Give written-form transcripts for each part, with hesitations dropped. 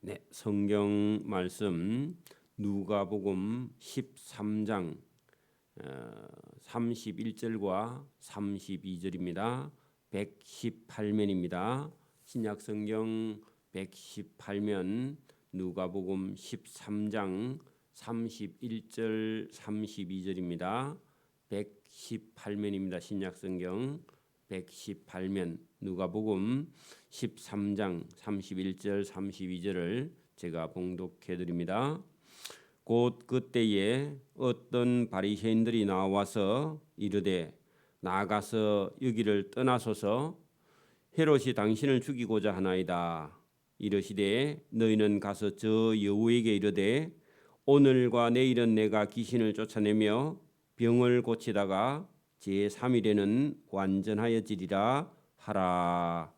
네, 성경 말씀 누가복음 13장 31절과 32절입니다. 118면입니다. 신약 성경 118면 누가복음 13장 31절 32절입니다. 118면입니다. 신약 성경 118면 누가복음 13장 31절 32절을 제가 봉독해 드립니다. 곧 그때에 어떤 바리새인들이 나와서 이르되 나가서 여기를 떠나소서 헤롯이 당신을 죽이고자 하나이다. 이르시되 너희는 가서 저 여우에게 이르되 오늘과 내일은 내가 귀신을 쫓아내며 병을 고치다가 제3일에는 완전하여지리라 하라.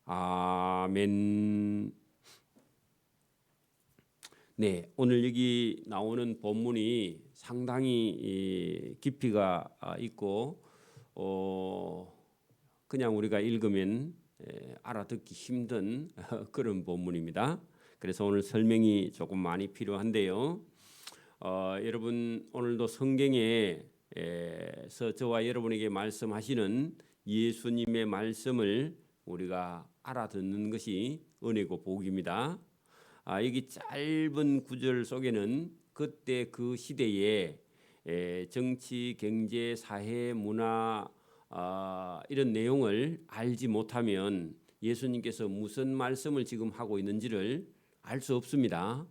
아멘. 네, 오늘 여기 나오는 본문이 상당히 깊이가 있고 그냥 우리가 읽으면 알아듣기 힘든 그런 본문입니다. 그래서 오늘 설명이 조금 많이 필요한데요. 여러분 오늘도 성경에서 저와 여러분에게 말씀하시는 예수님의 말씀을 우리가 알아듣는 것이 은혜고 복입니다. 여기 짧은 구절 속에는 그때 그 시대에 정치, 경제, 사회, 문화 이런 내용을 알지 못하면 예수님께서 무슨 말씀을 지금 하고 있는지를 알 수 없습니다.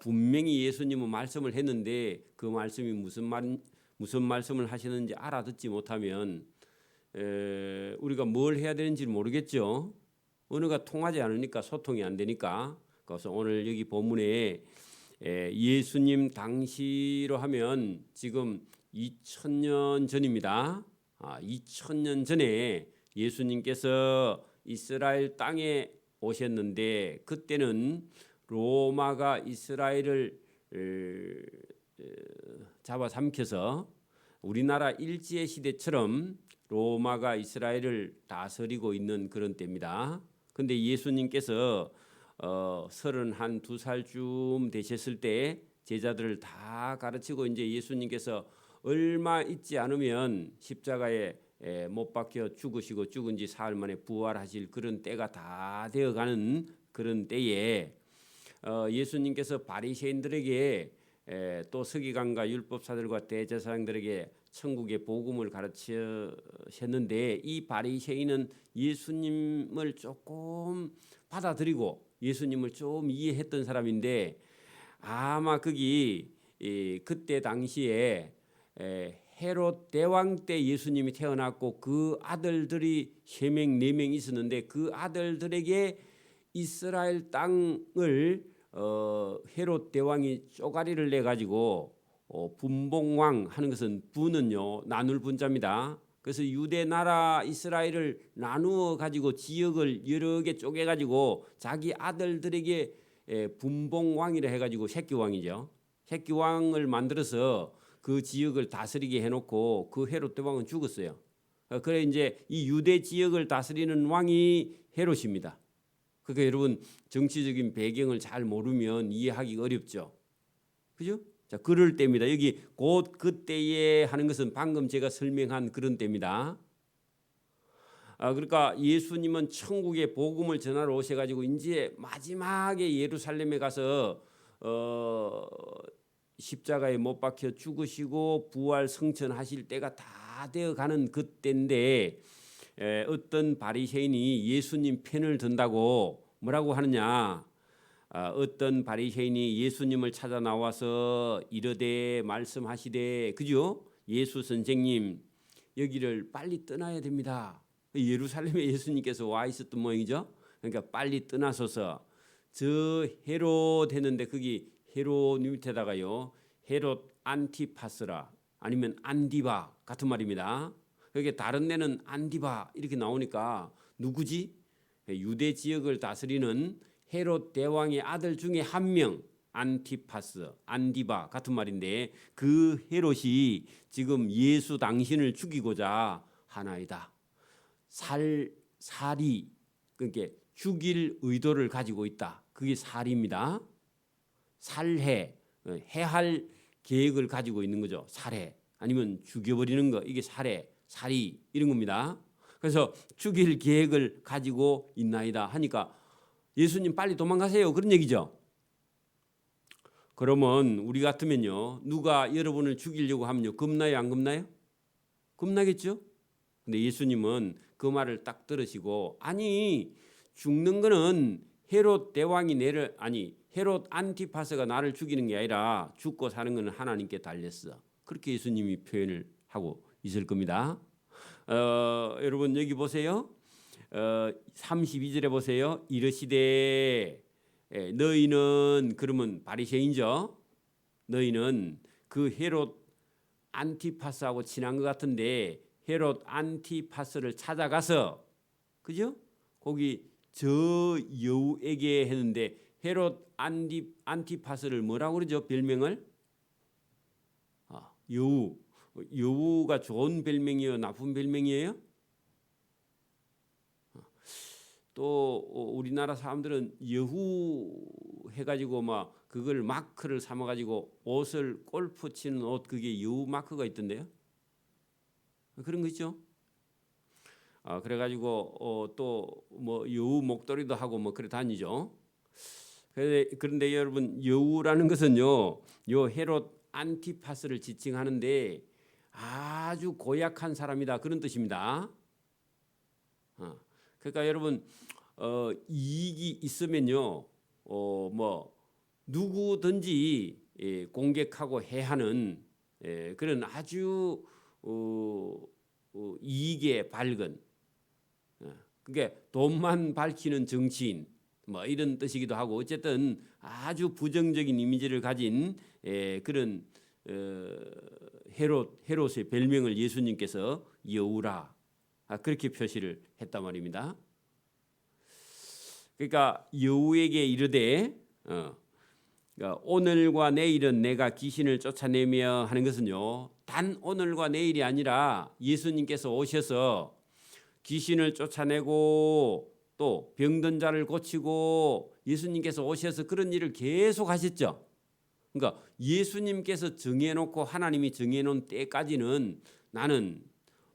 분명히 예수님은 말씀을 했는데 그 말씀이 무슨 말씀을 하시는지 알아듣지 못하면 우리가 뭘 해야 되는지 모르겠죠. 언어가 통하지 않으니까 소통이 안 되니까. 그래서 오늘 여기 본문에 예수님 당시로 하면 지금 2000년 전입니다. 2000년 전에 예수님께서 이스라엘 땅에 오셨는데 그때는 로마가 이스라엘을 잡아삼켜서 우리나라 일제 시대처럼 로마가 이스라엘을 다스리고 있는 그런 때입니다. 근데 예수님께서 32살쯤 되셨을 때 제자들을 다 가르치고 이제 예수님께서 얼마 있지 않으면 십자가에 못 박혀 죽으시고 죽은 지 사흘 만에 부활하실 그런 때가 다 되어가는 그런 때에 예수님께서 바리새인들에게 또 서기관과 율법사들과 대제사장들에게 천국의 복음을 가르치셨는데 이 바리새인은 예수님을 조금 받아들이고 예수님을 좀 이해했던 사람인데 아마 거기 그때 당시에 헤롯 대왕 때 예수님이 태어났고 그 아들들이 3명 4명 있었는데 그 아들들에게 이스라엘 땅을 헤롯 대왕이 쪼가리를 내 가지고 분봉왕 하는 것은 분은요 나눌 분자입니다. 그래서 유대 나라 이스라엘을 나누어 가지고 지역을 여러 개 쪼개 가지고 자기 아들들에게 분봉왕이라 해 가지고 새끼왕이죠. 새끼왕을 만들어서 그 지역을 다스리게 해놓고 그 헤롯 대왕은 죽었어요. 그래 이제 이 유대 지역을 다스리는 왕이 헤롯입니다. 그러니까 여러분 정치적인 배경을 잘 모르면 이해하기 어렵죠. 그죠? 자, 그럴 때입니다. 여기 곧 그때에 하는 것은 방금 제가 설명한 그런 때입니다. 그러니까 예수님은 천국의 복음을 전하러 오셔가지고 이제 마지막에 예루살렘에 가서 십자가에 못 박혀 죽으시고 부활 성천하실 때가 다 되어가는 그때인데 어떤 바리새인이 예수님 편을 든다고 뭐라고 하느냐? 어떤 바리새인이 예수님을 찾아 나와서 이르되 말씀하시되 그죠? 예수 선생님 여기를 빨리 떠나야 됩니다. 예루살렘에 예수님께서 와 있었던 모양이죠. 그러니까 빨리 떠나소서. 저 헤롯 했는데 거기 헤롯 밑에다가요 헤롯 안티파스라 아니면 안디바 같은 말입니다. 그게 다른 데는 안디바 이렇게 나오니까 누구지? 유대 지역을 다스리는 헤롯 대왕의 아들 중에 한 명 안티파스, 안디바 같은 말인데 그 헤롯이 지금 예수 당신을 죽이고자 하나이다. 살이 그러니까 죽일 의도를 가지고 있다. 그게 살입니다. 살해, 해할 계획을 가지고 있는 거죠. 살해 아니면 죽여버리는 거, 이게 살해, 살이 이런 겁니다. 그래서 죽일 계획을 가지고 있나이다 하니까 예수님 빨리 도망가세요, 그런 얘기죠. 그러면 우리 같으면요, 누가 여러분을 죽이려고 하면요, 겁나요, 안 겁나요? 겁나겠죠. 근데 예수님은 그 말을 딱 들으시고, 아니 죽는 거는 헤롯 대왕이 헤롯 안티파스가 나를 죽이는 게 아니라 죽고 사는 거는 하나님께 달렸어, 그렇게 예수님이 표현을 하고 있을 겁니다. 여러분 여기 보세요. 32절에 보세요. 이르시되, 너희는, 그러면 바리새인이죠. 너희는 그 헤롯 안티파스하고 친한 것 같은데 헤롯 안티파스를 찾아가서, 그죠? 거기 저 여우에게 했는데 헤롯 안티파스를 뭐라고 그러죠? 별명을? 여우. 여우가 좋은 별명이에요, 나쁜 별명이에요? 또 우리나라 사람들은 여후 해가지고 막 그걸 마크를 삼아가지고 옷을 골프 치는 옷, 그게 여우 마크가 있던데요. 그런 거 있죠. 그래가지고 또 뭐 여우 목도리도 하고 뭐 그래 다니죠. 그런데 여러분, 여우라는 것은요, 요 헤롯 안티파스를 지칭하는데 아주 고약한 사람이다, 그런 뜻입니다. 그러니까 여러분, 이익이 있으면요, 뭐 누구든지 공격하고 해하는 그런 아주 이익에 밝은, 그게 돈만 밝히는 정치인, 뭐 이런 뜻이기도 하고, 어쨌든 아주 부정적인 이미지를 가진 그런 헤롯의 별명을 예수님께서 여우라, 그렇게 표시를 했단 말입니다. 그러니까 여우에게 이르되, 그러니까 오늘과 내일은 내가 귀신을 쫓아내며 하는 것은요, 단 오늘과 내일이 아니라 예수님께서 오셔서 귀신을 쫓아내고 또 병든 자를 고치고, 예수님께서 오셔서 그런 일을 계속 하셨죠. 그러니까 예수님께서 정해놓고, 하나님이 정해놓은 때까지는 나는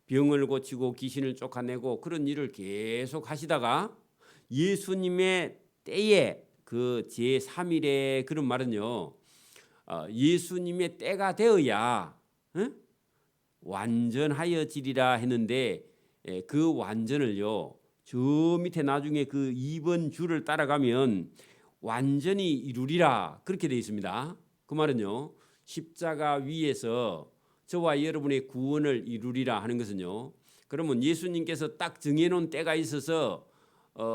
병을 고치고 귀신을 쫓아내고 그런 일을 계속 하시다가 예수님의 때에, 그 제3일에, 그런 말은요, 예수님의 때가 되어야 완전하여지리라 했는데, 그 완전을요, 저 밑에 나중에 그 2번 줄을 따라가면 완전히 이루리라, 그렇게 되어 있습니다. 그 말은요, 십자가 위에서 저와 여러분의 구원을 이루리라 하는 것은요, 그러면 예수님께서 딱 정해놓은 때가 있어서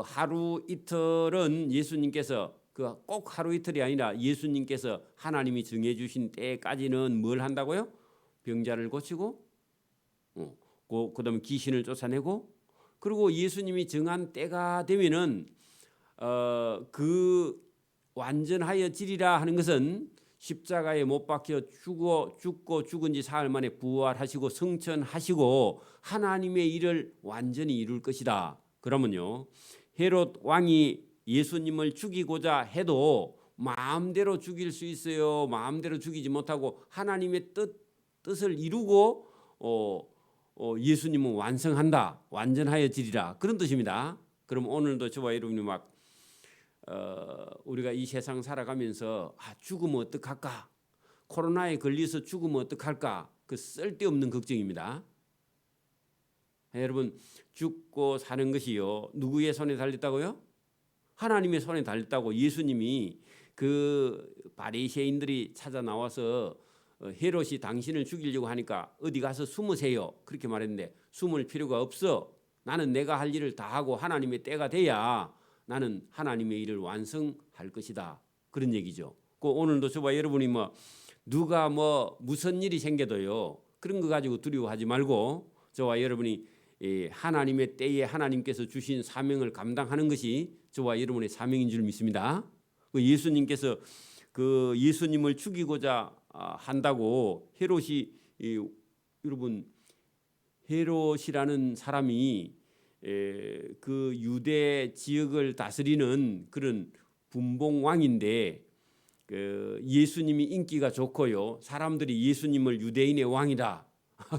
하루 이틀은 예수님께서, 그 꼭 하루 이틀이 아니라 예수님께서 하나님이 정해주신 때까지는 뭘 한다고요? 병자를 고치고, 그다음에 귀신을 쫓아내고, 그리고 예수님이 정한 때가 되면은 그 완전하여지리라 하는 것은 십자가에 못 박혀 죽고 죽은 지 사흘 만에 부활하시고 승천하시고 하나님의 일을 완전히 이룰 것이다. 그러면요, 헤롯 왕이 예수님을 죽이고자 해도 마음대로 죽일 수 있어요? 마음대로 죽이지 못하고 하나님의 뜻을 이루고 예수님은 완성한다, 완전하여지리라, 그런 뜻입니다. 그럼 오늘도 저와 여러분이 막 우리가 이 세상 살아가면서 죽으면 어떡할까, 코로나에 걸려서 죽으면 어떡할까, 그 쓸데없는 걱정입니다. 여러분, 죽고 사는 것이요, 누구의 손에 달렸다고요? 하나님의 손에 달렸다고. 예수님이 그 바리새인들이 찾아 나와서 헤롯이 당신을 죽이려고 하니까 어디 가서 숨으세요, 그렇게 말했는데, 숨을 필요가 없어. 나는 내가 할 일을 다 하고 하나님의 때가 돼야 나는 하나님의 일을 완성할 것이다, 그런 얘기죠. 오늘도 저와 여러분이 누가 무슨 일이 생겨도요, 그런 거 가지고 두려워하지 말고 저와 여러분이 하나님의 때에 하나님께서 주신 사명을 감당하는 것이 저와 여러분의 사명인 줄 믿습니다. 예수님께서 그 예수님을 죽이고자 한다고 헤롯이, 여러분, 헤롯이라는 사람이 그 유대 지역을 다스리는 그런 분봉왕인데 그 예수님이 인기가 좋고요. 사람들이 예수님을 유대인의 왕이다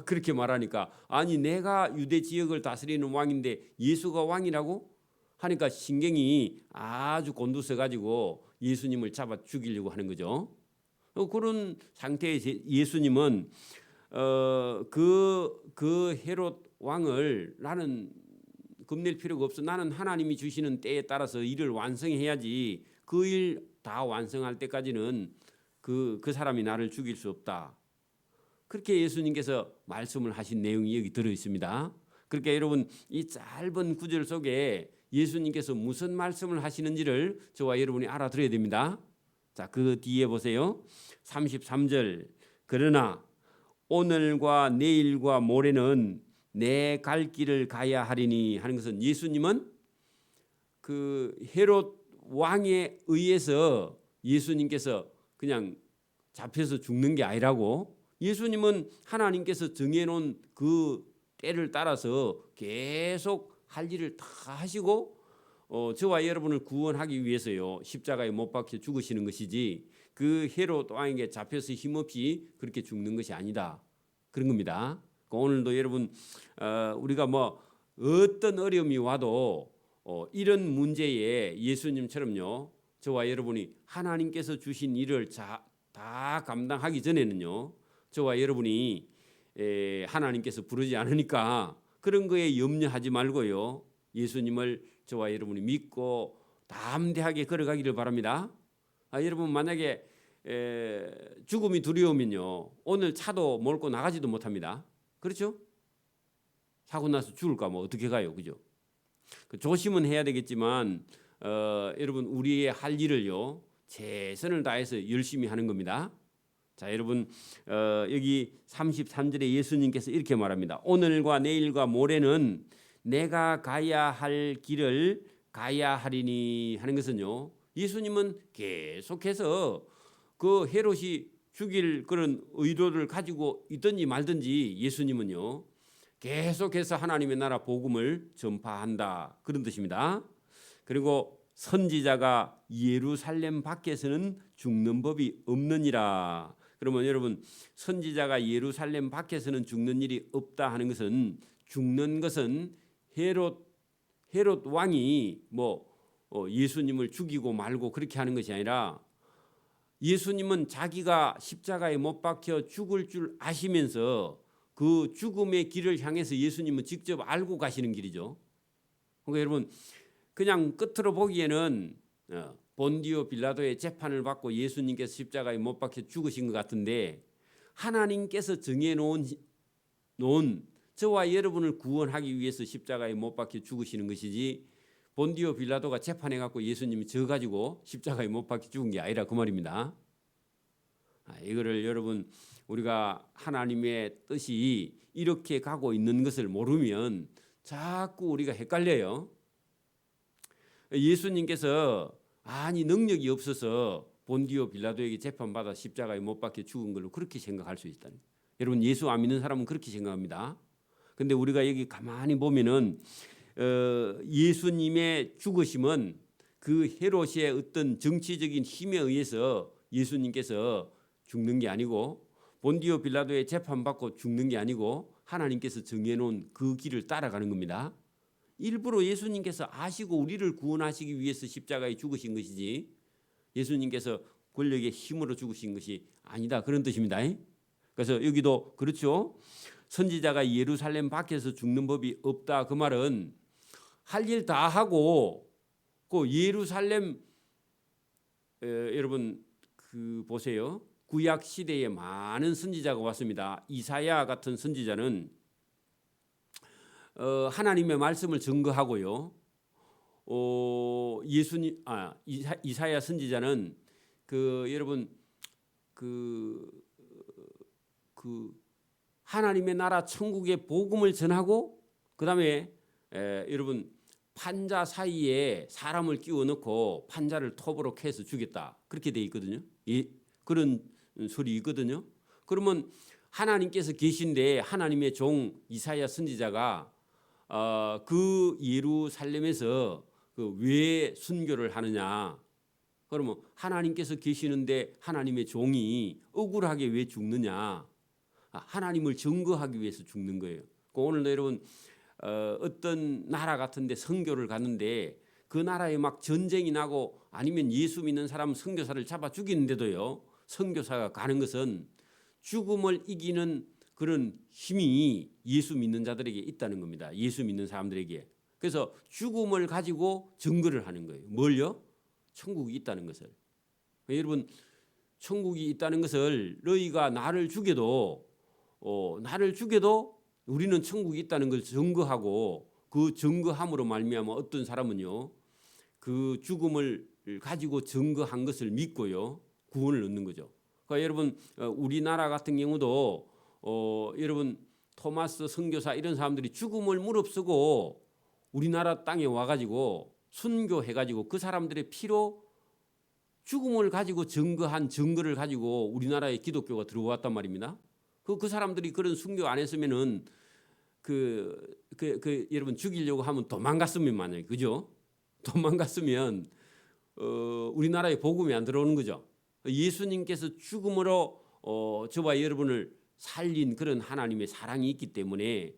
그렇게 말하니까 아니 내가 유대 지역을 다스리는 왕인데 예수가 왕이라고 하니까 신경이 아주 곤두서 가지고 예수님을 잡아 죽이려고 하는 거죠. 그런 상태의 예수님은 그 헤롯 왕을 나는 겁낼 필요가 없어. 나는 하나님이 주시는 때에 따라서 일을 완성해야지. 그 일 다 완성할 때까지는 그 사람이 나를 죽일 수 없다. 그렇게 예수님께서 말씀을 하신 내용이 여기 들어 있습니다. 그러니까 여러분 이 짧은 구절 속에 예수님께서 무슨 말씀을 하시는지를 저와 여러분이 알아들어야 됩니다. 자, 그 뒤에 보세요. 33절. 그러나 오늘과 내일과 모레는 내 갈 길을 가야 하리니 하는 것은 예수님은 그 헤롯 왕에 의해서 예수님께서 그냥 잡혀서 죽는 게 아니라고 예수님은 하나님께서 정해놓은 그 때를 따라서 계속 할 일을 다 하시고 저와 여러분을 구원하기 위해서요 십자가에 못 박혀 죽으시는 것이지 그 헤롯 왕에게 잡혀서 힘없이 그렇게 죽는 것이 아니다 그런 겁니다. 오늘도 여러분 우리가 뭐 어떤 어려움이 와도 이런 문제에 예수님처럼요 저와 여러분이 하나님께서 주신 일을 다 감당하기 전에는요 저와 여러분이 하나님께서 부르지 않으니까 그런 거에 염려하지 말고요 예수님을 저와 여러분이 믿고 담대하게 걸어가기를 바랍니다. 여러분 만약에 죽음이 두려우면요 오늘 차도 몰고 나가지도 못합니다. 그렇죠? 사고 나서 죽을까 뭐 어떻게 가요, 그죠? 조심은 해야 되겠지만 여러분 우리의 할 일을요 최선을 다해서 열심히 하는 겁니다. 자, 여러분 여기 33절에 예수님께서 이렇게 말합니다. 오늘과 내일과 모레는 내가 가야 할 길을 가야 하리니 하는 것은요. 예수님은 계속해서 그 헤롯이 죽일 그런 의도를 가지고 있든지 말든지 예수님은요. 계속해서 하나님의 나라 복음을 전파한다. 그런 뜻입니다. 그리고 선지자가 예루살렘 밖에서는 죽는 법이 없느니라. 그러면 여러분 선지자가 예루살렘 밖에서는 죽는 일이 없다 하는 것은 죽는 것은 헤롯 왕이 뭐 예수님을 죽이고 말고 그렇게 하는 것이 아니라 예수님은 자기가 십자가에 못 박혀 죽을 줄 아시면서 그 죽음의 길을 향해서 예수님은 직접 알고 가시는 길이죠. 그러니까 여러분 그냥 끝으로 보기에는 본디오 빌라도의 재판을 받고 예수님께서 십자가에 못 박혀 죽으신 것 같은데 하나님께서 정해놓은 저와 여러분을 구원하기 위해서 십자가에 못 박혀 죽으시는 것이지 본디오 빌라도가 재판해갖고 예수님이 져가지고 십자가에 못 박혀 죽은 게 아니라 그 말입니다. 이거를 여러분 우리가 하나님의 뜻이 이렇게 가고 있는 것을 모르면 자꾸 우리가 헷갈려요. 예수님께서 아니 능력이 없어서 본디오 빌라도에게 재판받아 십자가에 못 박혀 죽은 걸로 그렇게 생각할 수 있다는 거예요. 여러분 예수 안 믿는 사람은 그렇게 생각합니다. 근데 우리가 여기 가만히 보면은 예수님의 죽으심은 그 헤롯의 어떤 정치적인 힘에 의해서 예수님께서 죽는 게 아니고 본디오 빌라도의 재판받고 죽는 게 아니고 하나님께서 정해놓은 그 길을 따라가는 겁니다. 일부러 예수님께서 아시고 우리를 구원하시기 위해서 십자가에 죽으신 것이지 예수님께서 권력의 힘으로 죽으신 것이 아니다 그런 뜻입니다. 그래서 여기도 그렇죠. 선지자가 예루살렘 밖에서 죽는 법이 없다 그 말은 할 일 다 하고 그 예루살렘 여러분 그 보세요. 구약 시대에 많은 선지자가 왔습니다. 이사야 같은 선지자는 하나님의 말씀을 증거하고요. 이사야 선지자는 여러분 그 하나님의 나라 천국의 복음을 전하고 그다음에 여러분 판자 사이에 사람을 끼워 넣고 판자를 톱으로 캐서 죽였다 그렇게 돼 있거든요. 그런 소리 있거든요. 그러면 하나님께서 계신데 하나님의 종 이사야 선지자가 그 예루살렘에서 왜 순교를 하느냐? 그러면 하나님께서 계시는데 하나님의 종이 억울하게 왜 죽느냐? 하나님을 증거하기 위해서 죽는 거예요. 오늘도 여러분 어떤 나라 같은데 선교를 갔는데 그 나라에 막 전쟁이 나고 아니면 예수 믿는 사람 선교사를 잡아 죽이는데도요, 선교사가 가는 것은 죽음을 이기는 그런 힘이 예수 믿는 자들에게 있다는 겁니다. 예수 믿는 사람들에게. 그래서 죽음을 가지고 증거를 하는 거예요. 뭘요? 천국이 있다는 것을. 여러분, 천국이 있다는 것을 너희가 나를 죽여도 우리는 천국이 있다는 걸 증거하고, 그 증거함으로 말미암아 어떤 사람은요, 그 죽음을 가지고 증거한 것을 믿고요, 구원을 얻는 거죠. 그러니까 여러분, 우리나라 같은 경우도 여러분 토마스 선교사 이런 사람들이 죽음을 무릅쓰고 우리나라 땅에 와가지고 순교해가지고 그 사람들의 피로 죽음을 가지고 증거한 증거를 가지고 우리나라에 기독교가 들어왔단 말입니다. 그 사람들이 그런 순교 안 했으면은 여러분 죽이려고 하면 도망갔으면 만약에, 그죠? 도망갔으면 우리나라에 복음이 안 들어오는 거죠. 예수님께서 죽음으로 저와 여러분을 살린 그런 하나님의 사랑이 있기 때문에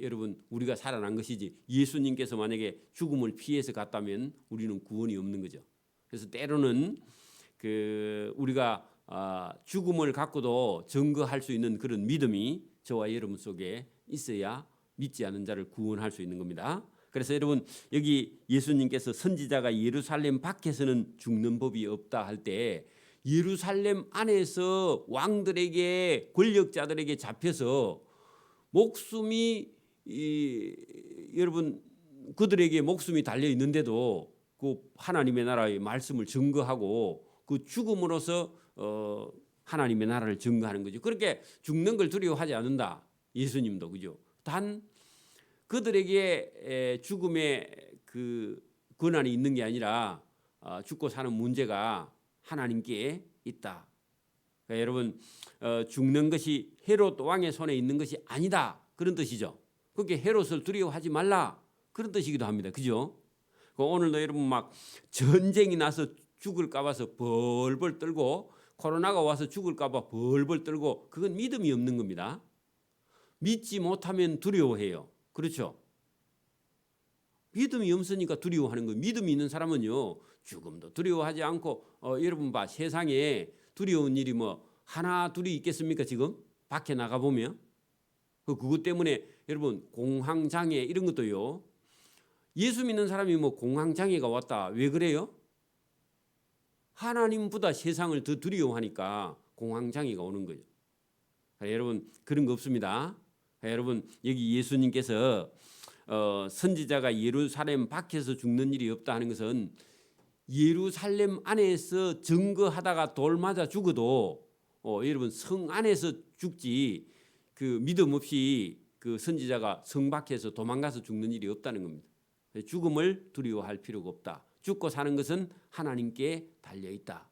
여러분 우리가 살아난 것이지, 예수님께서 만약에 죽음을 피해서 갔다면 우리는 구원이 없는 거죠. 그래서 때로는 우리가 죽음을 갖고도 증거할 수 있는 그런 믿음이 저와 여러분 속에 있어야 믿지 않은 자를 구원할 수 있는 겁니다. 그래서 여러분 여기 예수님께서 선지자가 예루살렘 밖에서는 죽는 법이 없다 할 때, 예루살렘 안에서 왕들에게 권력자들에게 잡혀서 목숨이 여러분 그들에게 목숨이 달려 있는데도 그 하나님의 나라의 말씀을 증거하고 그 죽음으로써 하나님의 나라를 증거하는 거죠. 그렇게 죽는 걸 두려워하지 않는다. 예수님도 그죠. 단 그들에게 죽음의 그 권한이 있는 게 아니라 죽고 사는 문제가 하나님께 있다. 그러니까 여러분 죽는 것이 헤롯 왕의 손에 있는 것이 아니다, 그런 뜻이죠. 그렇게 헤롯을 두려워하지 말라, 그런 뜻이기도 합니다. 그죠? 오늘도 여러분 막 전쟁이 나서 죽을까 봐서 벌벌 떨고, 코로나가 와서 죽을까 봐 벌벌 떨고, 그건 믿음이 없는 겁니다. 믿지 못하면 두려워해요. 그렇죠? 믿음이 없으니까 두려워하는 거예요. 믿음이 있는 사람은요 죽음도 두려워하지 않고 여러분 봐, 세상에 두려운 일이 뭐 하나 둘이 있겠습니까? 지금 밖에 나가 보면 그것 때문에 여러분 공황장애 이런 것도요, 예수 믿는 사람이 뭐 공황장애가 왔다, 왜 그래요? 하나님보다 세상을 더 두려워하니까 공황장애가 오는 거죠. 여러분 그런 거 없습니다. 여러분 여기 예수님께서 선지자가 예루살렘 밖에서 죽는 일이 없다 하는 것은 예루살렘 안에서 증거하다가 돌 맞아 죽어도 여러분 성 안에서 죽지, 그 믿음 없이 그 선지자가 성 밖에서 도망가서 죽는 일이 없다는 겁니다. 죽음을 두려워할 필요가 없다. 죽고 사는 것은 하나님께 달려 있다.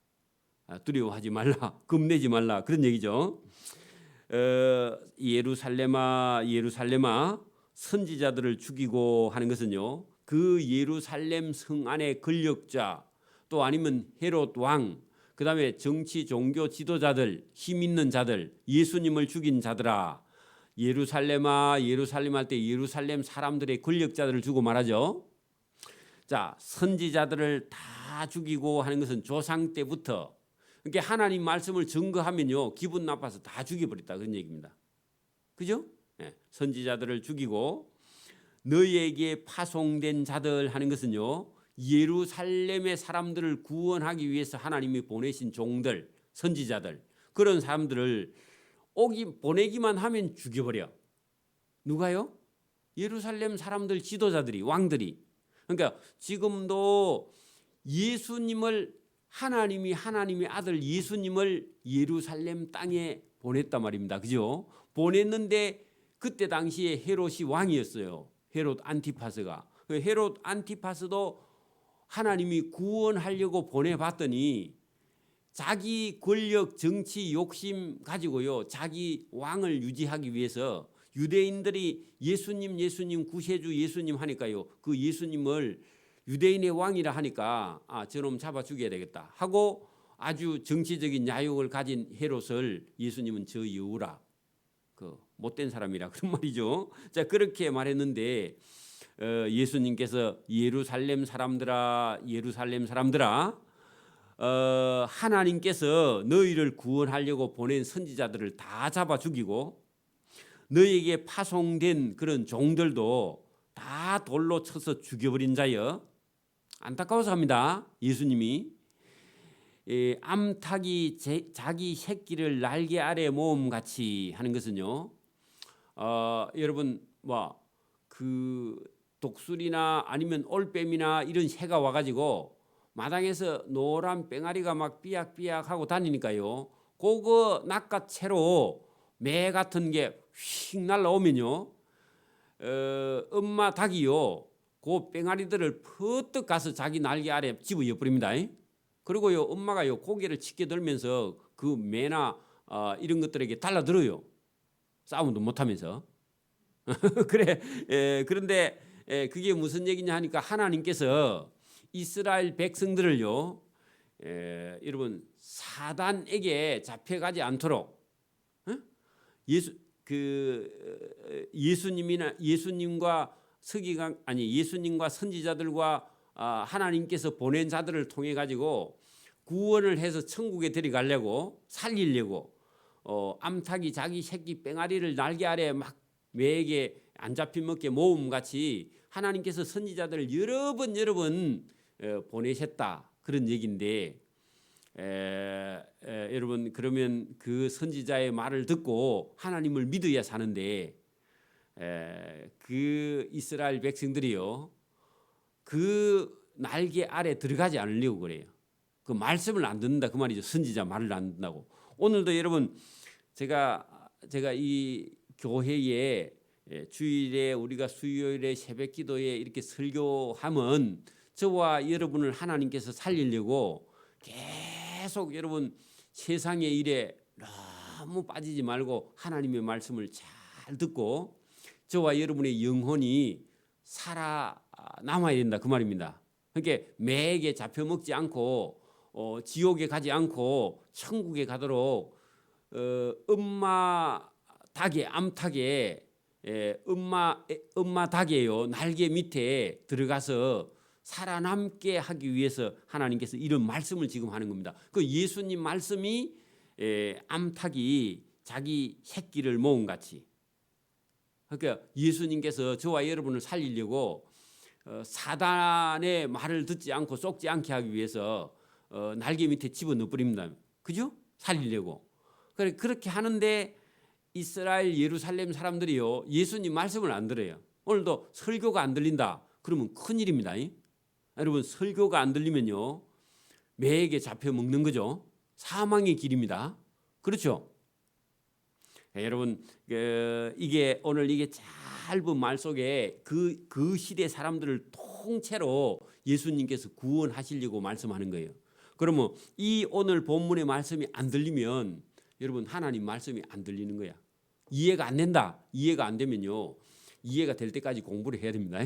두려워하지 말라, 겁내지 말라, 그런 얘기죠. 예루살렘아 예루살렘아 선지자들을 죽이고 하는 것은요, 그 예루살렘 성 안의 권력자, 또 아니면 헤롯 왕, 그 다음에 정치 종교 지도자들, 힘 있는 자들, 예수님을 죽인 자들아, 예루살렘아 예루살렘 할 때 예루살렘 사람들의 권력자들을 주고 말하죠. 자, 선지자들을 다 죽이고 하는 것은 조상 때부터, 그러니까 하나님 말씀을 증거하면요 기분 나빠서 다 죽여버렸다, 그런 얘기입니다. 그죠? 네, 선지자들을 죽이고 너희에게 파송된 자들 하는 것은요, 예루살렘의 사람들을 구원하기 위해서 하나님이 보내신 종들, 선지자들, 그런 사람들을 보내기만 하면 죽여버려. 누가요? 예루살렘 사람들, 지도자들이, 왕들이. 그러니까 지금도 예수님을, 하나님의 아들 예수님을 예루살렘 땅에 보냈단 말입니다. 그죠? 보냈는데 그때 당시에 헤롯이 왕이었어요. 헤롯 안티파스가. 헤롯 안티파스도 하나님이 구원하려고 보내봤더니 자기 권력, 정치 욕심 가지고요, 자기 왕을 유지하기 위해서 유대인들이 예수님 구세주 예수님 하니까요, 그 예수님을 유대인의 왕이라 하니까 저놈 잡아 죽여야 되겠다 하고 아주 정치적인 야욕을 가진 헤롯을 예수님은 저 여우라, 그 못된 사람이라 그런 말이죠. 자, 그렇게 말했는데 예수님께서 예루살렘 사람들아 하나님께서 너희를 구원하려고 보낸 선지자들을 다 잡아 죽이고 너희에게 파송된 그런 종들도 다 돌로 쳐서 죽여버린 자여. 안타까워서 합니다. 예수님이 암탉이 자기 새끼를 날개 아래 모음같이 하는 것은요, 여러분 그 독수리나 아니면 올빼미나 이런 새가 와가지고 마당에서 노란 뺑아리가 막 삐약삐약하고 다니니까요, 그거 낚아채로 매 같은 게 휙 날라오면요, 엄마 닭이요 그 뺑아리들을 퍼뜩 가서 자기 날개 아래 집어여 버립니다. 그리고요, 엄마가요 고개를 짙게 들면서 그 매나 이런 것들에게 달라들어요. 싸움도 못하면서. 그래. 그런데 그게 무슨 얘기냐 하니까 하나님께서 이스라엘 백성들을요, 여러분 사단에게 잡혀가지 않도록 예수님과 예수님과 선지자들과 하나님께서 보낸 자들을 통해 가지고 구원을 해서 천국에 데려가려고 살리려고 암탉이 자기 새끼 뺑아리를 날개 아래 막 매에게 안 잡힌 먹게 모음같이 하나님께서 선지자들을 여러 번 보내셨다, 그런 얘기인데 여러분, 그러면 그 선지자의 말을 듣고 하나님을 믿어야 사는데 그 이스라엘 백성들이요 그 날개 아래 들어가지 않으려고 그래요. 그 말씀을 안 듣는다 그 말이죠. 선지자 말을 안 듣는다고. 오늘도 여러분 제가 이 교회에 주일에 우리가 수요일에 새벽기도에 이렇게 설교하면 저와 여러분을 하나님께서 살리려고 계속 여러분 세상의 일에 너무 빠지지 말고 하나님의 말씀을 잘 듣고 저와 여러분의 영혼이 살아남아야 된다 그 말입니다. 그러니까 매에게 잡혀먹지 않고 지옥에 가지 않고 천국에 가도록 엄마 닭의 암탉에 엄마 닭이에요 날개 밑에 들어가서 살아남게 하기 위해서 하나님께서 이런 말씀을 지금 하는 겁니다. 그 예수님 말씀이 암탉이 자기 새끼를 모음같이, 그러니까 예수님께서 저와 여러분을 살리려고 사단의 말을 듣지 않고 쏙지 않게 하기 위해서 날개 밑에 집어넣어 버립니다. 그죠? 살리려고. 그렇게 하는데 이스라엘 예루살렘 사람들이요 예수님 말씀을 안 들어요. 오늘도 설교가 안 들린다 그러면 큰일입니다. 여러분 설교가 안 들리면요 매에게 잡혀 먹는 거죠. 사망의 길입니다. 그렇죠? 여러분 이게 오늘 이게 짧은 말 속에 그 시대 사람들을 통째로 예수님께서 구원하시려고 말씀하는 거예요. 그러면 이 오늘 본문의 말씀이 안 들리면 여러분 하나님 말씀이 안 들리는 거야. 이해가 안 된다. 이해가 안 되면요 이해가 될 때까지 공부를 해야 됩니다.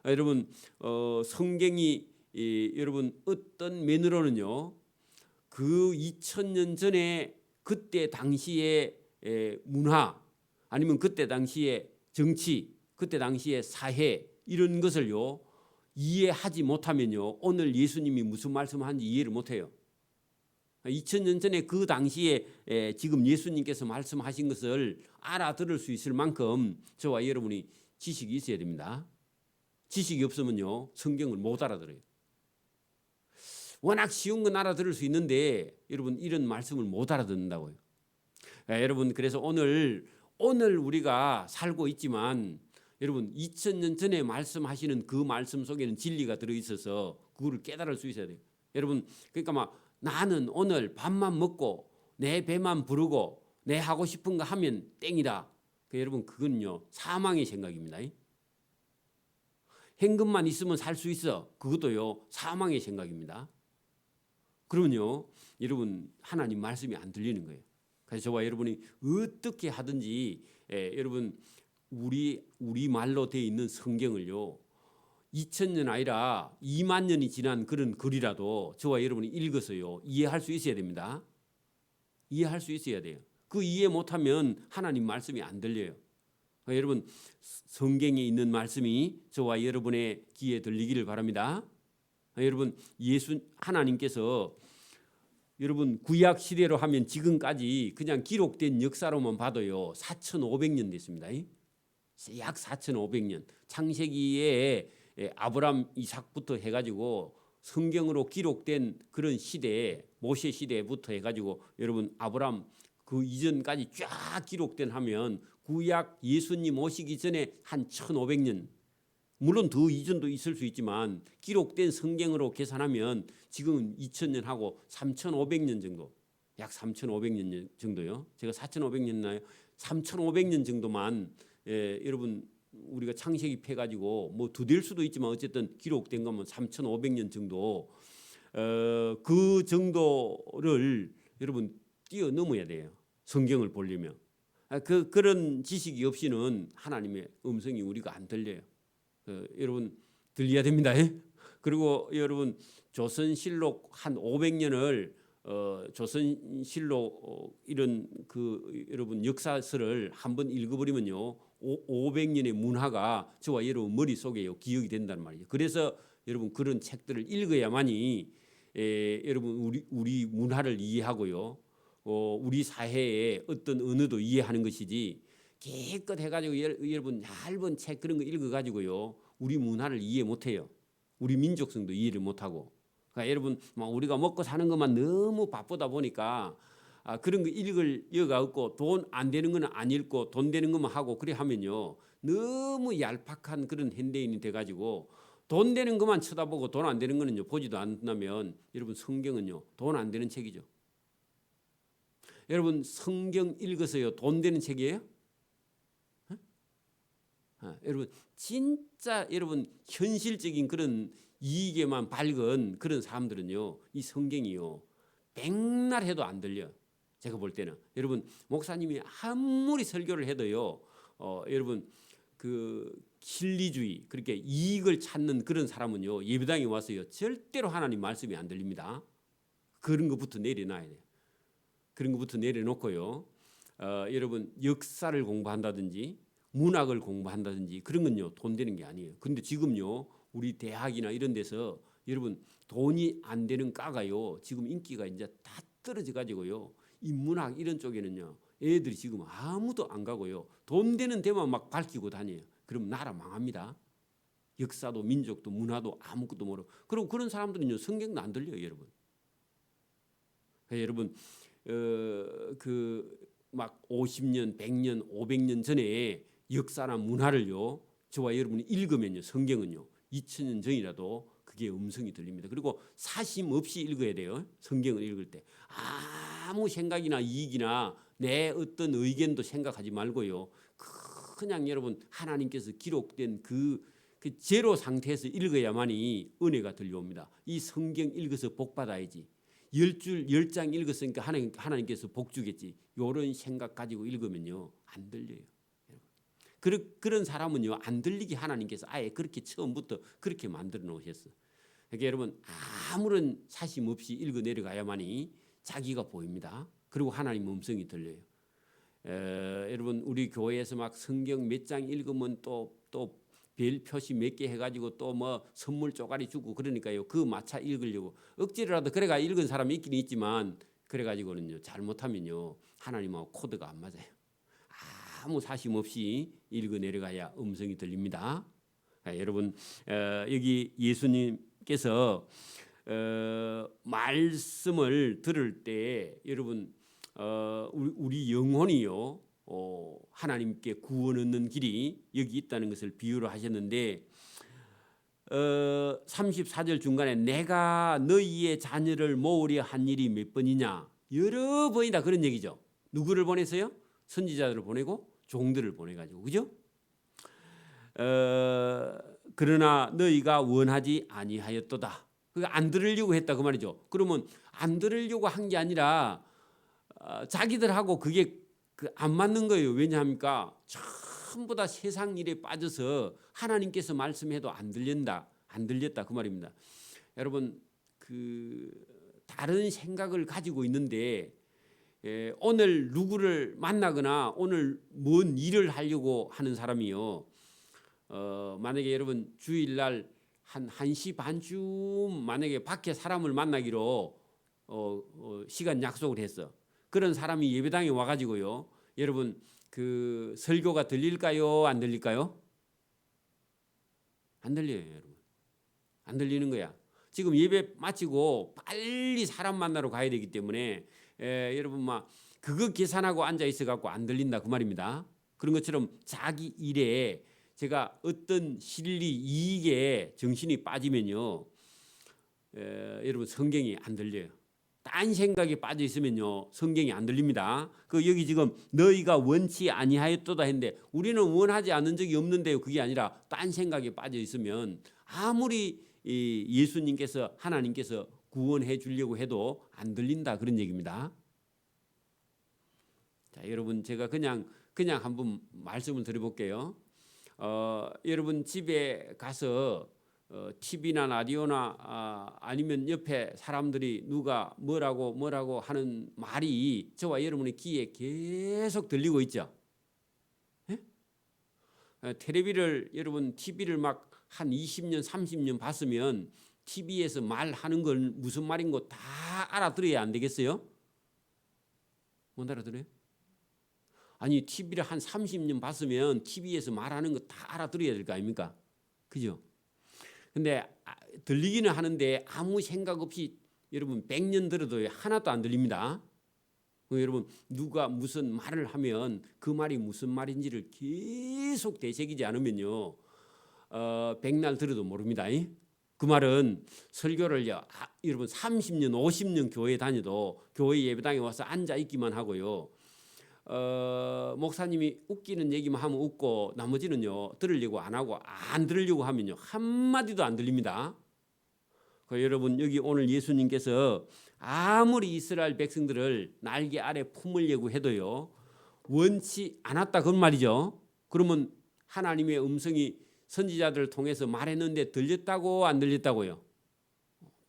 여러분 성경이 여러분 어떤 면으로는요 그 2000년 전에 그때 당시의 문화 아니면 그때 당시의 정치, 그때 당시의 사회 이런 것을요 이해하지 못하면요 오늘 예수님이 무슨 말씀하는지 이해를 못해요. 2000년 전에 그 당시에 지금 예수님께서 말씀하신 것을 알아들을 수 있을 만큼 저와 여러분이 지식이 있어야 됩니다. 지식이 없으면요 성경을 못 알아들어요. 워낙 쉬운 건 알아들을 수 있는데 여러분 이런 말씀을 못 알아듣는다고요. 여러분 그래서 오늘 우리가 살고 있지만 여러분 2000년 전에 말씀하시는 그 말씀 속에는 진리가 들어있어서 그거를 깨달을 수 있어야 돼요. 여러분 그러니까 막 나는 오늘 밥만 먹고 내 배만 부르고 내 하고 싶은 거 하면 땡이다. 여러분 그건요 사망의 생각입니다. 현금만 있으면 살 수 있어. 그것도요 사망의 생각입니다. 그러면요 여러분 하나님 말씀이 안 들리는 거예요. 그래서 저와 여러분이 어떻게 하든지 여러분 우리 말로 되어 있는 성경을요 2000년 아니라 2만 년이 지난 그런 글이라도 저와 여러분이 읽어서요 이해할 수 있어야 됩니다. 이해할 수 있어야 돼요. 그 이해 못하면 하나님 말씀이 안 들려요. 여러분 성경에 있는 말씀이 저와 여러분의 귀에 들리기를 바랍니다. 여러분 하나님께서 여러분 구약 시대로 하면 지금까지 그냥 기록된 역사로만 봐도요 4,500년 됐습니다. 약 4,500년. 창세기에 아브람 이삭부터 해가지고 성경으로 기록된 그런 시대에 모세 시대부터 해가지고 여러분 아브람 그 이전까지 쫙 기록된 하면 구약 예수님 오시기 전에 한 1,500년 물론 더 이전도 있을 수 있지만 기록된 성경으로 계산하면 지금은 2000년하고 3,500년 정도 약 3,500년 정도요. 제가 4,500년 나요. 3,500년 정도만 여러분 우리가 창세기 패가지고 뭐 더 될 수도 있지만 어쨌든 기록된 거면 3,500년 정도 그 정도를 여러분 뛰어넘어야 돼요. 성경을 보려면 그런 지식이 없이는 하나님의 음성이 우리가 안 들려요. 여러분 들려야 됩니다. 그리고 여러분 조선실록 한 500년을 조선실록 이런 그 여러분 역사서를 한번 읽어버리면요 500년의 문화가 저와 여러분 머릿속에요 기억이 된다는 말이죠. 그래서 여러분 그런 책들을 읽어야만이 여러분 우리 문화를 이해하고요 우리 사회의 어떤 언어도 이해하는 것이지 기껏 해가지고 여러분 얇은 책 그런 거 읽어가지고요 우리 문화를 이해 못해요. 우리 민족성도 이해를 못하고. 그러니까 여러분 우리가 먹고 사는 것만 너무 바쁘다 보니까 그런 거 읽을 여가 없고 돈 안 되는 거는 안 읽고 돈 되는 것만 하고 그래 하면요 너무 얄팍한 그런 현대인이 돼가지고 돈 되는 것만 쳐다보고 돈 안 되는 거는요 보지도 않는다면 여러분 성경은요 돈 안 되는 책이죠. 여러분 성경 읽어서요 돈 되는 책이에요? 여러분 진짜 여러분 현실적인 그런 이익에만 밝은 그런 사람들은요 이 성경이요 백날 해도 안 들려. 제가 볼 때는 여러분 목사님이 아무리 설교를 해도요 여러분 그 실리주의 그렇게 이익을 찾는 그런 사람은요 예배당에 와서요 절대로 하나님 말씀이 안 들립니다. 그런 것부터 내려놔야 돼요. 그런 것부터 내려놓고요 여러분 역사를 공부한다든지 문학을 공부한다든지 그런 건요 돈 되는 게 아니에요. 그런데 지금요 우리 대학이나 이런 데서 여러분 돈이 안 되는 과가요 지금 인기가 이제 다 떨어져 가지고요 인문학 이런 쪽에는요 애들이 지금 아무도 안 가고요 돈 되는 데만 막 밝히고 다녀요. 그럼 나라 망합니다. 역사도 민족도 문화도 아무것도 모르고 그리고 그런 사람들은요 성경도 안 들려요 여러분. 여러분 그 막 50년, 100년, 500년 전에 역사나 문화를요 저와 여러분이 읽으면요 성경은요 2000년 전이라도 그게 음성이 들립니다. 그리고 사심 없이 읽어야 돼요. 성경을 읽을 때 아무 생각이나 이익이나 내 어떤 의견도 생각하지 말고요 그냥 여러분 하나님께서 기록된 그 제로 상태에서 읽어야만이 은혜가 들려옵니다. 이 성경 읽어서 복 받아야지 10장 읽었으니까 하나님께서 복 주겠지 이런 생각 가지고 읽으면요 안 들려요. 그런 사람은요 안 들리게 하나님께서 아예 그렇게 처음부터 그렇게 만들어 놓으셨어. 그러니까 여러분 아무런 사심 없이 읽어 내려가야만이 자기가 보입니다. 그리고 하나님 음성이 들려요. 여러분 우리 교회에서 막 성경 몇 장 읽으면 또 별 표시 몇 개 해가지고 또 뭐 선물 쪼가리 주고 그러니까요 그 마차 읽으려고 억지로라도 그래가 읽은 사람이 있긴 있지만 그래가지고는요 잘못하면요 하나님하고 코드가 안 맞아요. 아무 사심 없이 읽어 내려가야 음성이 들립니다. 여러분 여기 예수님께서 말씀을 들을 때 여러분 우리 영혼이요 하나님께 구원 얻는 길이 여기 있다는 것을 비유로 하셨는데 34절 중간에 내가 너희의 자녀를 모으려 한 일이 몇 번이냐 여러 번이다 그런 얘기죠. 누구를 보내서요? 선지자들을 보내고 종들을 보내가지고 그죠? 그러나 너희가 원하지 아니하였도다. 그러니까 안 들으려고 했다 그 말이죠. 그러면 안 들으려고 한 게 아니라 자기들하고 그게 안 맞는 거예요. 왜냐합니까? 전부 다 세상 일에 빠져서 하나님께서 말씀해도 안 들렸다 그 말입니다. 여러분 그 다른 생각을 가지고 있는데 오늘 누구를 만나거나 오늘 뭔 일을 하려고 하는 사람이요. 만약에 여러분 주일날 한 1시 반쯤 만약에 밖에 사람을 만나기로 시간 약속을 했어. 그런 사람이 예배당에 와가지고요. 여러분 그 설교가 들릴까요? 안 들릴까요? 안 들려요, 여러분. 안 들리는 거야. 지금 예배 마치고 빨리 사람 만나러 가야 되기 때문에 여러분 막 그거 계산하고 앉아 있어 갖고 안 들린다 그 말입니다. 그런 것처럼 자기 일에 제가 어떤 실리 이익에 정신이 빠지면요, 여러분 성경이 안 들려요. 딴 생각에 빠져 있으면요 성경이 안 들립니다. 그 여기 지금 너희가 원치 아니하였도다 했는데 우리는 원하지 않은 적이 없는데요. 그게 아니라 딴 생각에 빠져 있으면 아무리 예수님께서 하나님께서 구원해 주려고 해도 안 들린다 그런 얘기입니다. 자, 여러분 제가 그냥 한번 말씀을 드려볼게요. 여러분 집에 가서 TV나 라디오나 아니면 옆에 사람들이 누가 뭐라고 하는 말이 저와 여러분의 귀에 계속 들리고 있죠. 예? 텔레비를 여러분 TV를 막 한 20년 30년 봤으면 TV에서 말하는 건 무슨 말인 거 다 알아들어야 안 되겠어요? 못 알아들어요? 아니 TV를 한 30년 봤으면 TV에서 말하는 거 다 알아들어야 될 거 아닙니까? 그죠? 근데 들리기는 하는데 아무 생각 없이 여러분 100년 들어도 하나도 안 들립니다. 여러분 누가 무슨 말을 하면 그 말이 무슨 말인지를 계속 되새기지 않으면요 백날 들어도 모릅니다. 그 말은 설교를요 여러분 30년 50년 교회 다녀도 교회 예배당에 와서 앉아 있기만 하고요 목사님이 웃기는 얘기만 하면 웃고 나머지는요 들으려고 안 하고 안 들으려고 하면요 한마디도 안 들립니다. 여러분 여기 오늘 예수님께서 아무리 이스라엘 백성들을 날개 아래 품으려고 해도요 원치 않았다 그런 말이죠. 그러면 하나님의 음성이 선지자들을 통해서 말했는데 들렸다고 안 들렸다고요?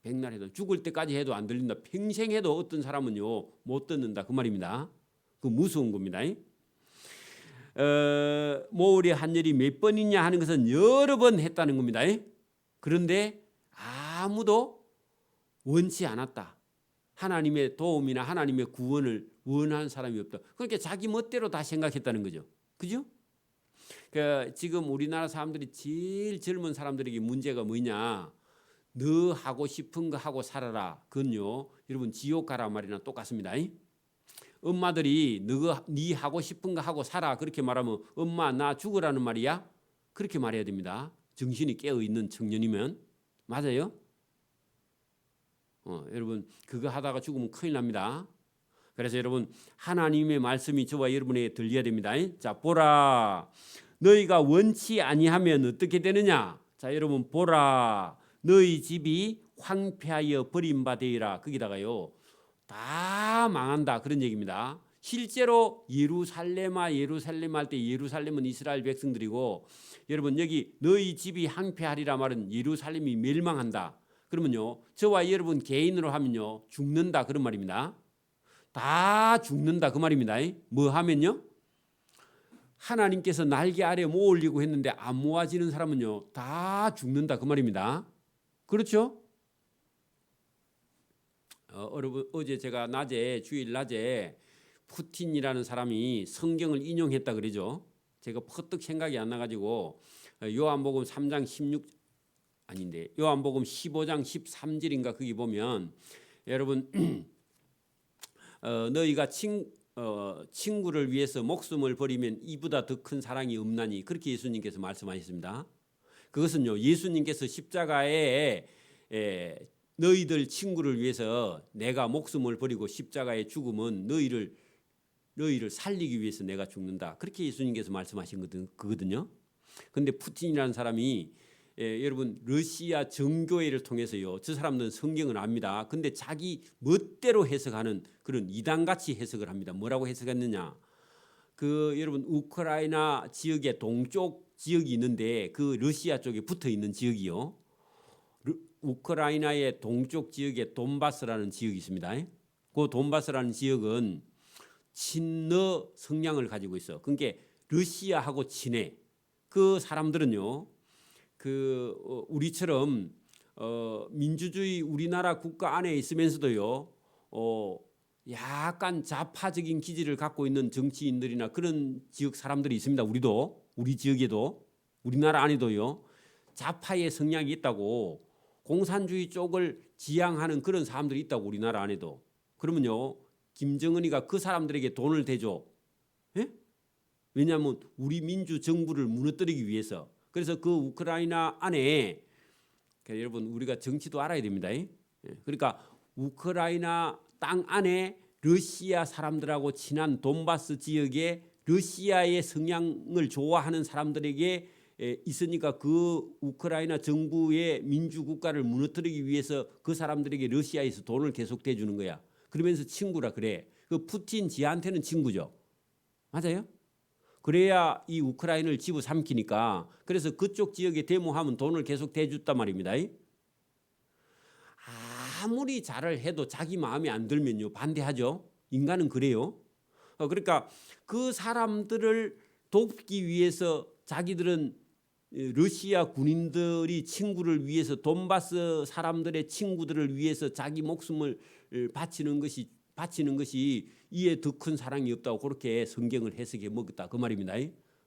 백날 해도 죽을 때까지 해도 안 들린다. 평생 해도 어떤 사람은요 못 듣는다 그 말입니다. 그 무서운 겁니다. 모을의 한열이 몇 번이냐 하는 것은 여러 번 했다는 겁니다. 그런데 아무도 원치 않았다. 하나님의 도움이나 하나님의 구원을 원하는 사람이 없다. 그러니까 자기 멋대로 다 생각했다는 거죠. 그죠? 지금 우리나라 사람들이 제일 젊은 사람들에게 문제가 뭐냐? 너 하고 싶은 거 하고 살아라. 그건요, 여러분 지옥 가라 말이나 똑같습니다. 엄마들이 네 하고 싶은 거 하고 살아 그렇게 말하면 엄마 나 죽으라는 말이야? 그렇게 말해야 됩니다. 정신이 깨어 있는 청년이면 맞아요? 여러분 그거 하다가 죽으면 큰일 납니다. 그래서 여러분 하나님의 말씀이 저와 여러분에게 들려야 됩니다. 자 보라 너희가 원치 아니하면 어떻게 되느냐? 자 여러분 보라 너희 집이 황폐하여 버림받으리라. 거기다가요 다 망한다 그런 얘기입니다. 실제로 예루살렘아 예루살렘 할 때 예루살렘은 이스라엘 백성들이고 여러분 여기 너희 집이 황폐하리라 말은 예루살렘이 멸망한다. 그러면요 저와 여러분 개인으로 하면요 죽는다 그런 말입니다. 다 죽는다 그 말입니다. 뭐 하면요 하나님께서 날개 아래 모으려고 했는데 안 모아지는 사람은요 다 죽는다 그 말입니다. 그렇죠? 여러분 어제 제가 주일 낮에 푸틴이라는 사람이 성경을 인용했다 그러죠. 제가 퍼뜩 생각이 안 나가지고 요한복음 3장 16 아닌데 요한복음 15장 13절인가 거기 보면 여러분 너희가 친구를 위해서 목숨을 버리면 이보다 더 큰 사랑이 없나니 그렇게 예수님께서 말씀하셨습니다. 그것은요 예수님께서 십자가에 너희들 친구를 위해서 내가 목숨을 버리고 십자가에 죽으면 너희를 살리기 위해서 내가 죽는다. 그렇게 예수님께서 말씀하신 거거든요. 그런데 푸틴이라는 사람이 여러분 러시아 정교회를 통해서요. 저 사람들은 성경을 압니다. 근데 자기 멋대로 해석하는 그런 이단같이 해석을 합니다. 뭐라고 해석했느냐? 여러분 우크라이나 지역의 동쪽 지역이 있는데 그 러시아 쪽에 붙어 있는 지역이요. 우크라이나의 동쪽 지역에 돈바스라는 지역이 있습니다. 그 돈바스라는 지역은 친러 성향을 가지고 있어. 그러니까 러시아하고 친해. 그 사람들은요, 우리처럼 민주주의 우리나라 국가 안에 있으면서도요, 약간 좌파적인 기질을 갖고 있는 정치인들이나 그런 지역 사람들이 있습니다. 우리 지역에도, 우리나라 안에도요, 좌파의 성향이 있다고, 공산주의 쪽을 지향하는 그런 사람들이 있다고, 우리나라 안에도. 그러면요, 김정은이가 그 사람들에게 돈을 대줘. 예? 왜냐하면 우리 민주 정부를 무너뜨리기 위해서. 그래서 그 우크라이나 안에, 그러니까 여러분 우리가 정치도 알아야 됩니다. 그러니까 우크라이나 땅 안에 러시아 사람들하고 친한 돈바스 지역에 러시아의 성향을 좋아하는 사람들에게 있으니까 그 우크라이나 정부의 민주국가를 무너뜨리기 위해서 그 사람들에게 러시아에서 돈을 계속 대주는 거야. 그러면서 친구라 그래. 그 푸틴 지한테는 친구죠. 맞아요? 그래야 이 우크라이나를 집어삼키니까. 그래서 그쪽 지역에 데모하면 돈을 계속 대줬단 말입니다. 아무리 잘을 해도 자기 마음에 안 들면요, 반대하죠. 인간은 그래요. 그러니까 그 사람들을 돕기 위해서 자기들은 러시아 군인들이 친구를 위해서, 돈바스 사람들의 친구들을 위해서 자기 목숨을 바치는 것이 이에 더 큰 사랑이 없다고 그렇게 성경을 해석해 먹었다 그 말입니다.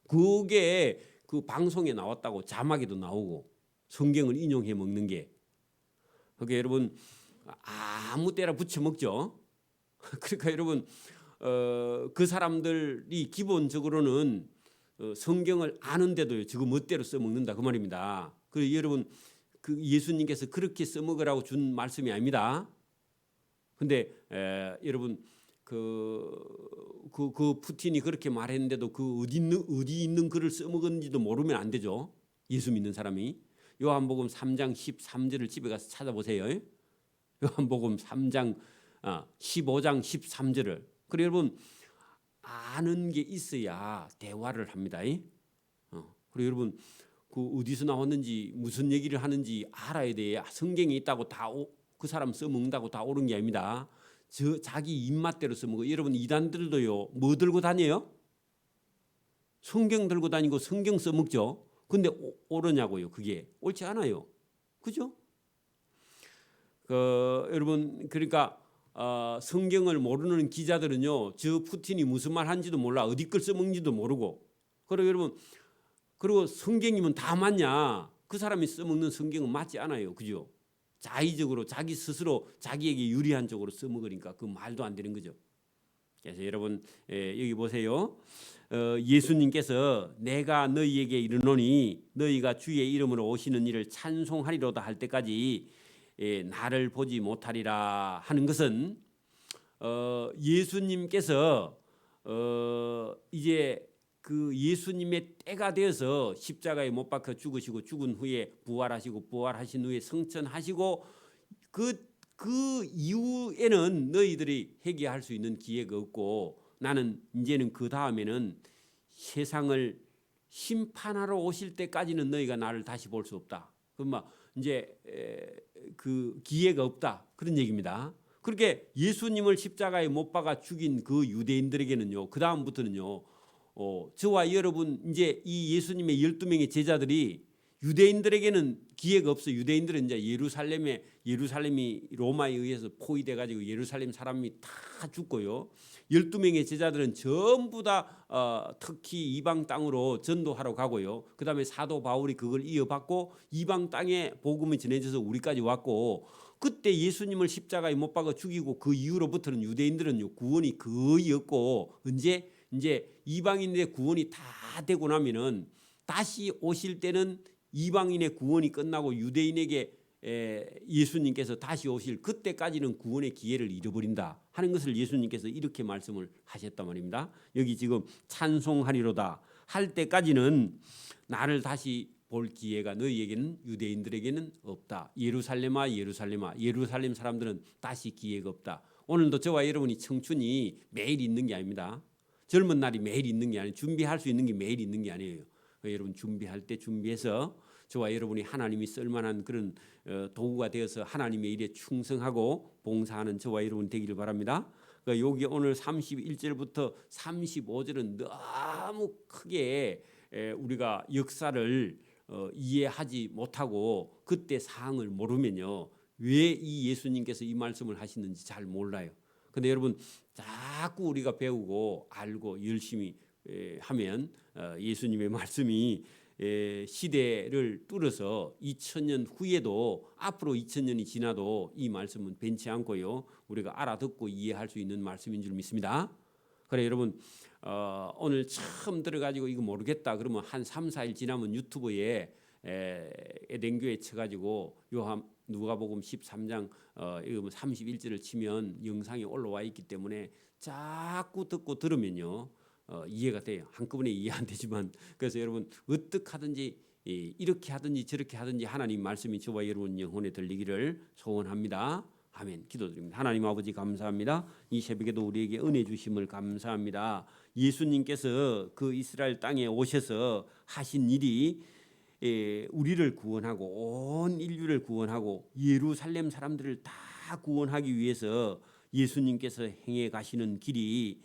그게 그 방송에 나왔다고, 자막에도 나오고 성경을 인용해 먹는 게. 그게 여러분 아무 때나 붙여 먹죠. 그러니까 여러분 그 사람들이 기본적으로는 성경을 아는데도 지금 멋대로 써먹는다 그 말입니다. 그리고 여러분 그 예수님께서 그렇게 써먹으라고 준 말씀이 아닙니다. 근데 여러분 그 푸틴이 그렇게 말했는데도 그 어디 있는 글을 써먹었는지도 모르면 안 되죠. 예수 믿는 사람이. 요한복음 3장 13절을 집에 가서 찾아보세요. 요한복음 3장 15장 13절을. 그리고 여러분 아는 게 있어야 대화를 합니다. 그리고 여러분 그 어디서 나왔는지 무슨 얘기를 하는지 알아야 돼요. 성경에 있다고 그 사람 써먹는다고 다 옳은 게 아닙니다. 자기 입맛대로 써먹어. 여러분 이단들도요, 뭐 들고 다녀요? 성경 들고 다니고 성경 써먹죠. 근데 옳으냐고요? 그게 옳지 않아요. 그죠? 여러분 그러니까 성경을 모르는 기자들은요, 저 푸틴이 무슨 말 한지도 몰라, 어디 걸 써먹는지도 모르고. 그리고 여러분 그리고 성경이면 다 맞냐? 그 사람이 써먹는 성경은 맞지 않아요. 그죠? 자의적으로 자기 스스로 자기에게 유리한 쪽으로 써먹으니까 그 말도 안 되는 거죠. 그래서 여러분 여기 보세요. 예수님께서 내가 너희에게 이르노니 너희가 주의 이름으로 오시는 이를 찬송하리로다 할 때까지 나를 보지 못하리라 하는 것은 예수님께서 이제 그 예수님의 때가 되어서 십자가에 못 박혀 죽으시고 죽은 후에 부활하시고 부활하신 후에 성천하시고 그 이후에는 너희들이 회개할 수 있는 기회가 없고, 나는 이제는 그 다음에는 세상을 심판하러 오실 때까지는 너희가 나를 다시 볼 수 없다. 그럼 이제 그 기회가 없다 그런 얘기입니다. 그렇게 예수님을 십자가에 못 박아 죽인 그 유대인들에게는요, 그 다음부터는요, 저와 여러분 이제 이 예수님의 12명의 제자들이 유대인들에게는 기회가 없어요. 유대인들은 이제 예루살렘이 로마에 의해서 포위돼 가지고 예루살렘 사람이 다 죽고요. 12명의 제자들은 전부 다 특히 이방 땅으로 전도하러 가고요. 그다음에 사도 바울이 그걸 이어받고 이방 땅에 복음이 전해져서 우리까지 왔고, 그때 예수님을 십자가에 못 박아 죽이고 그 이후로부터는 유대인들은 구원이 거의 없고, 이제 이방인의 구원이 다 되고 나면은 다시 오실 때는 이방인의 구원이 끝나고 유대인에게 예수님께서 다시 오실 그때까지는 구원의 기회를 잃어버린다 하는 것을 예수님께서 이렇게 말씀을 하셨단 말입니다. 여기 지금 찬송하리로다 할 때까지는 나를 다시 볼 기회가 너희에게는, 유대인들에게는 없다. 예루살렘아 예루살렘아, 예루살렘 사람들은 다시 기회가 없다. 오늘도 저와 여러분이 청춘이 매일 있는 게 아닙니다. 젊은 날이 매일 있는 게 아니에요. 준비할 수 있는 게 매일 있는 게 아니에요. 여러분 준비할 때 준비해서 저와 여러분이 하나님이 쓸만한 그런 도구가 되어서 하나님의 일에 충성하고 봉사하는 저와 여러분 되기를 바랍니다. 여기 오늘 31절부터 35절은 너무 크게 우리가 역사를 이해하지 못하고 그때 사항을 모르면요, 왜 이 예수님께서 이 말씀을 하시는지 잘 몰라요. 근데 여러분 자꾸 우리가 배우고 알고 열심히 하면 예수님의 말씀이 시대를 뚫어서 2000년 후에도 앞으로 2000년이 지나도 이 말씀은 변치 않고요, 우리가 알아듣고 이해할 수 있는 말씀인 줄 믿습니다. 그래 여러분 오늘 처음 들어가지고 이거 모르겠다 그러면 한 3, 4일 지나면 유튜브에 에덴교회 쳐가지고 누가복음 13장 이거 31절을 치면 영상이 올라와 있기 때문에 자꾸 듣고 들으면요 이해가 돼요. 한꺼번에 이해 안 되지만, 그래서 여러분 어떻게 하든지 이렇게 하든지 저렇게 하든지 하나님 말씀이 저와 여러분 영혼에 들리기를 소원합니다. 아멘. 기도드립니다. 하나님 아버지 감사합니다. 이 새벽에도 우리에게 은혜 주심을 감사합니다. 예수님께서 그 이스라엘 땅에 오셔서 하신 일이 우리를 구원하고 온 인류를 구원하고 예루살렘 사람들을 다 구원하기 위해서 예수님께서 행해 가시는 길이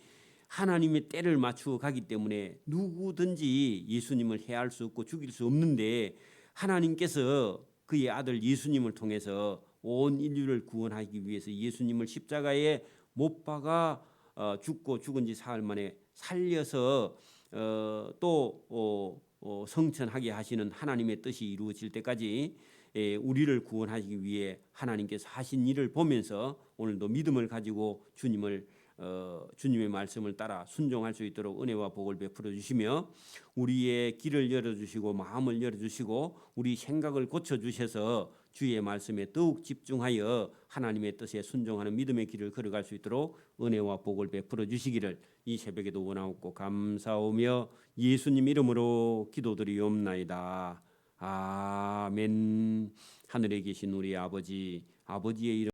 하나님의 때를 맞추어 가기 때문에 누구든지 예수님을 해할 수 없고 죽일 수 없는데, 하나님께서 그의 아들 예수님을 통해서 온 인류를 구원하기 위해서 예수님을 십자가에 못 박아 죽고 죽은 지 사흘 만에 살려서 또 성천하게 하시는 하나님의 뜻이 이루어질 때까지 우리를 구원하기 위해 하나님께서 하신 일을 보면서 오늘도 믿음을 가지고 주님의 말씀을 따라 순종할 수 있도록 은혜와 복을 베풀어 주시며 우리의 길을 열어주시고 마음을 열어주시고 우리 생각을 고쳐주셔서 주의 말씀에 더욱 집중하여 하나님의 뜻에 순종하는 믿음의 길을 걸어갈 수 있도록 은혜와 복을 베풀어 주시기를 이 새벽에도 원하옵고 감사오며 예수님 이름으로 기도드리옵나이다. 아멘. 하늘에 계신 우리 아버지의 이름